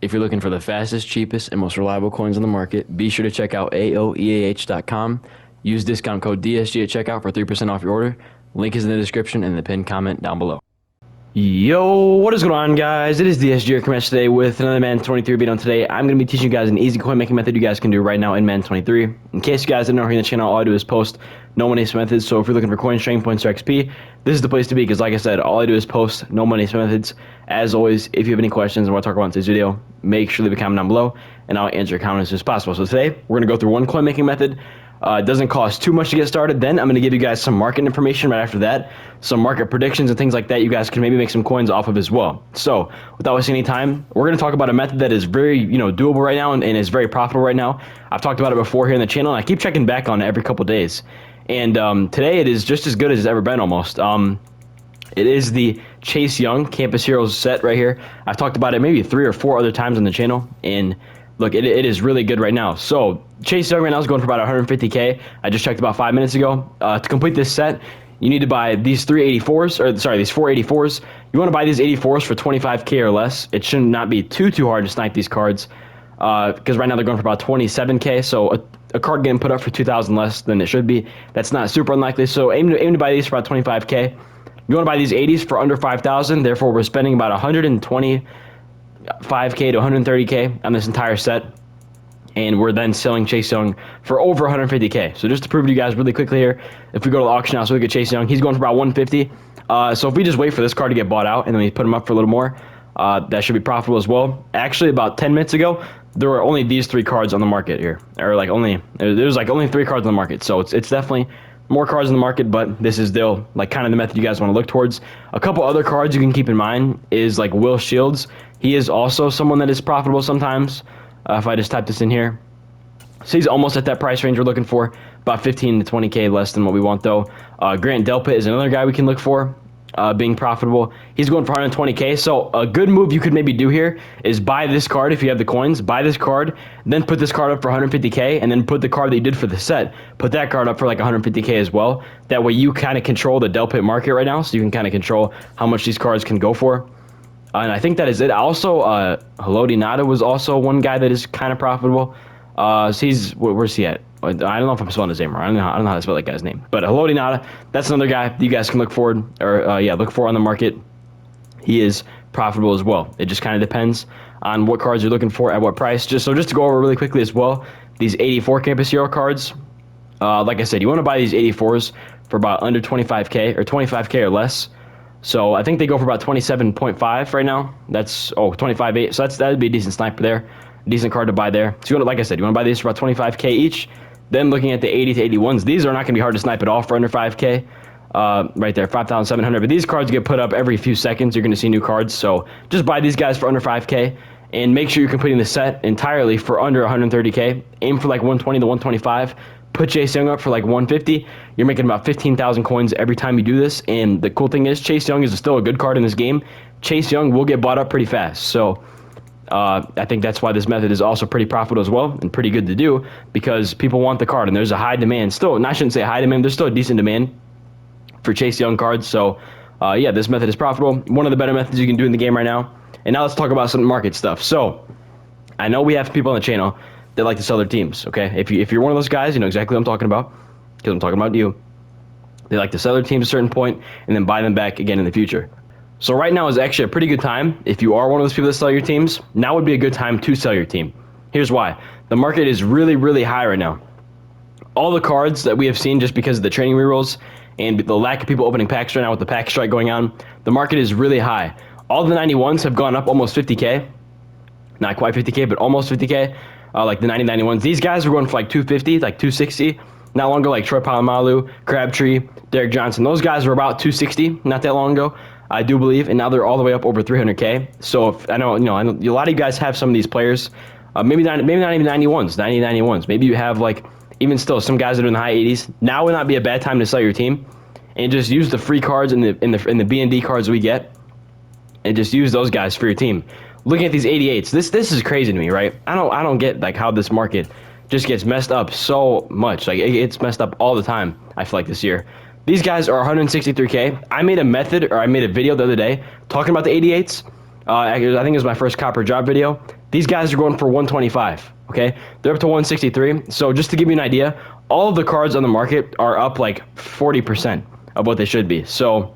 If you're looking for the fastest, cheapest, and most reliable coins on the market, be sure to check out AOEAH.com. Use discount code DSG at checkout for 3% off your order. Link is in the description and the pinned comment down below. Yo, what is going on, guys? It is DSG coming today with another Madden 23 video. Today, I'm going to be teaching you guys an easy coin making method you guys can do right now in Madden 23. In case you guys didn't know here in the channel, all I do is post no money methods. So if you're looking for coin trading points or XP, this is the place to be because, like I said, all I do is post no money methods. As always, if you have any questions and want to talk about in today's video, make sure to leave a comment down below and I'll answer your comments as soon as possible. So today, we're going to go through one coin making method. It doesn't cost too much to get started. Then I'm going to give you guys some market information right after that, some market predictions and things like that you guys can maybe make some coins off of as well. So without wasting any time, we're going to talk about a method that is very doable right now and is very profitable right now. I've talked about it before here in the channel and I keep checking back on it every couple days. And today it is just as good as it's ever been almost. It is the Chase Young Campus Heroes set right here. I've talked about it maybe 3 or 4 other times on the channel, and look, it is really good right now. So Chase Young right now is going for about 150K. I just checked about 5 minutes ago. To complete this set, you need to buy these these 484s. You want to buy these 84s for 25K or less. It should not be too hard to snipe these cards because right now they're going for about 27K. So a card getting put up for 2,000 less than it should be. That's not super unlikely. So aim to buy these for about 25K. You want to buy these 80s for under 5,000. Therefore, we're spending about 125K to 130K on this entire set, and we're then selling Chase Young for over 150K. So just to prove to you guys really quickly here, if we go to the auction house, we get Chase Young. He's going for about 150. So if we just wait for this card to get bought out and then we put him up for a little more, that should be profitable as well. Actually, about 10 minutes ago, there were only these 3 cards on the market here, or like only 3 cards on the market. So it's definitely more cards in the market, but this is still like kind of the method you guys want to look towards. A couple other cards you can keep in mind is like Will Shields. He is also someone that is profitable sometimes. If I just type this in here, so he's almost at that price range we're looking for, about 15 to 20K less than what we want though. Grant Delpit is another guy we can look for being profitable. He's going for 120K. So a good move you could maybe do here is buy this card if you have the coins. Buy this card, then put this card up for 150K, and then put the card that you did for the set, put that card up for like 150K as well. That way you kind of control the Delpit market right now, so you can kind of control how much these cards can go for. And I think that is it. Also, Haloti Nada was also one guy that is kind of profitable. So he's, where's he at? I don't know if I'm spelling his name wrong. I don't know how to spell that guy's name. But Haloti Nada, that's another guy you guys can look forward, or look for on the market. He is profitable as well. It just kind of depends on what cards you're looking for at what price. Just to go over really quickly as well, these 84 Campus Hero cards. Like I said, you want to buy these 84s for about under 25K or 25K or less. So I think they go for about 27.5 right now. That's 25.8. So that'd be a decent sniper there, decent card to buy there. So you want to, like I said, you want to buy these for about 25K each. Then looking at the 80 to 81s, these are not going to be hard to snipe at all for under 5K. Right there, 5,700. But these cards get put up every few seconds. You're going to see new cards. So just buy these guys for under 5K and make sure you're completing the set entirely for under 130K. Aim for like 120 to 125. Put Chase Young up for like 150. You're making about 15,000 coins every time you do this. And the cool thing is Chase Young is still a good card in this game. Chase Young will get bought up pretty fast. So I think that's why this method is also pretty profitable as well and pretty good to do because people want the card and there's a high demand. Still, and I shouldn't say high demand. There's still a decent demand for Chase Young cards. So yeah, this method is profitable. One of the better methods you can do in the game right now. And now let's talk about some market stuff. So I know we have people on the channel that like to sell their teams, okay? If you're one of those guys, you know exactly what I'm talking about because I'm talking about you. They like to sell their teams at a certain point and then buy them back again in the future. So right now is actually a pretty good time. If you are one of those people that sell your teams, now would be a good time to sell your team. Here's why. The market is really high right now. All the cards that we have seen just because of the training rerolls and the lack of people opening packs right now with the pack strike going on, the market is really high. All the 91s have gone up almost 50K. Not quite 50K, but almost 50K. Like the 90-91s. These guys were going for like 250, like 260. Not long ago, like Troy Polamalu, Crabtree, Derek Johnson. Those guys were about 260 not that long ago, I do believe, and now they're all the way up over 300K. So if, I know a lot of you guys have some of these players, maybe not even 91s, 90-91s. Maybe you have like even still some guys that are in the high 80s. Now would not be a bad time to sell your team, and just use the free cards in the B&D cards we get, and just use those guys for your team. Looking at these 88s, this is crazy to me, right? I don't get like how this market just gets messed up so much. Like it's messed up all the time. I feel like this year. These guys are 163K. I made a video the other day talking about the 88s. I think it was my first copper drop video. These guys are going for 125. Okay, they're up to 163. So just to give you an idea, all of the cards on the market are up like 40% of what they should be. So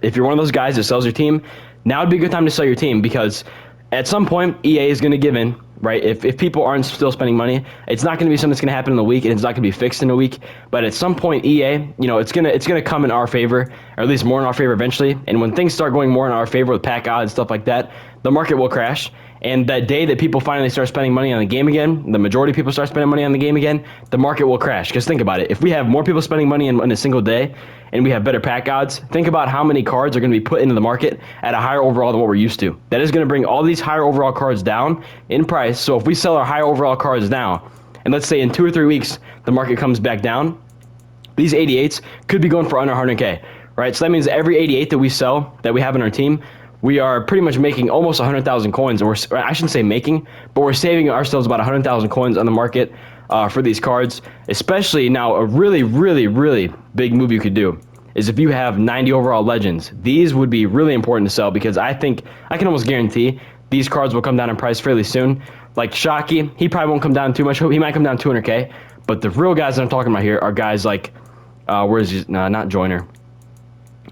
if you're one of those guys that sells your team, now would be a good time to sell your team, because at some point EA is going to give in, right? If people aren't still spending money, it's not going to be something that's going to happen in a week, and it's not going to be fixed in a week. But at some point, EA, it's gonna come in our favor, or at least more in our favor eventually. And when things start going more in our favor with pack odds, stuff like that, the market will crash. And that day that people finally start spending money on the game again, the majority of people start spending money on the game again, the market will crash. Because think about it, if we have more people spending money in a single day, and we have better pack odds, think about how many cards are going to be put into the market at a higher overall than what we're used to. That is going to bring all these higher overall cards down in price. So if we sell our higher overall cards now, and let's say in 2 or 3 weeks the market comes back down, these 88s could be going for under 100K, right? So that means every 88 that we sell, that we have in our team, we are pretty much making almost 100,000 coins. Or I shouldn't say making, but we're saving ourselves about 100,000 coins on the market for these cards. Especially now, a really, really, really big move you could do is if you have 90 overall legends. These would be really important to sell, because I think I can almost guarantee these cards will come down in price fairly soon. Like Shockey, he probably won't come down too much. He might come down 200K. But the real guys that I'm talking about here are guys like, where is he? Not Joyner.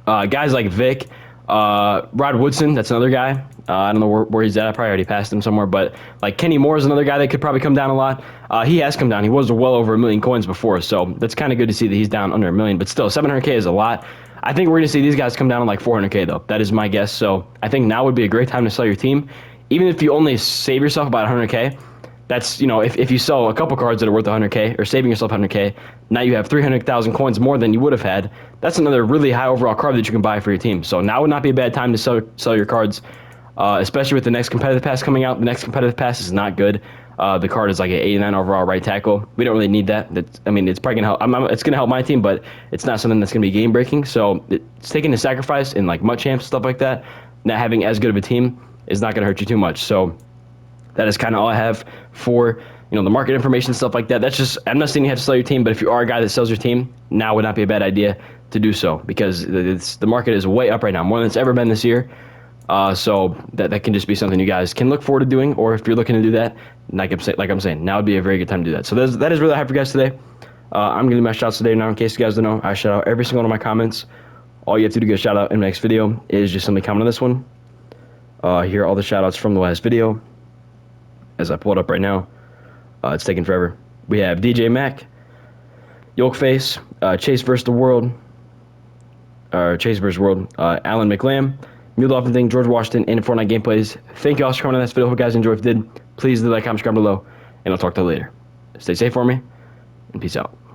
Guys like Vic. Rod Woodson, that's another guy. I don't know where he's at. I probably already passed him somewhere, but like Kenny Moore is another guy that could probably come down a lot. He has come down. He was well over 1 million coins before, so that's kind of good to see that he's down under 1 million, but still 700K is a lot. I think we're going to see these guys come down to like 400K though. That is my guess. So I think now would be a great time to sell your team. Even if you only save yourself about 100K, that's, if you sell a couple cards that are worth 100K, or saving yourself 100K, now you have 300,000 coins more than you would have had. That's another really high overall card that you can buy for your team. So now would not be a bad time to sell your cards, especially with the next competitive pass coming out. The next competitive pass is not good. The card is like an 89 overall right tackle. We don't really need that. It's probably gonna help. It's gonna help my team, but it's not something that's gonna be game breaking. So it's taking a sacrifice in like MUT champs, stuff like that. Not having as good of a team is not gonna hurt you too much. So that is kind of all I have for the market information, stuff like that. That's just, I'm not saying you have to sell your team, but if you are a guy that sells your team, now would not be a bad idea to do so, because the market is way up right now, more than it's ever been this year. So that can just be something you guys can look forward to doing, or if you're looking to do that, like I'm saying, now would be a very good time to do that. So that is really I have for you guys today. I'm going to do my shouts today. Now, in case you guys don't know, I shout out every single one of my comments. All you have to do to get a shout out in the next video is just simply comment on this one. Here are all the shout outs from the last video. As I pull it up right now, it's taking forever. We have DJ Mac, Yolkface, Chase vs. the World, Chase vs. World, Alan McLam, Mule Dolphin Thing, George Washington, and Fortnite Gameplays. Thank you all for coming on this video. Hope you guys enjoyed. If you did, please leave a like, comment, subscribe below, and I'll talk to you later. Stay safe for me, and peace out.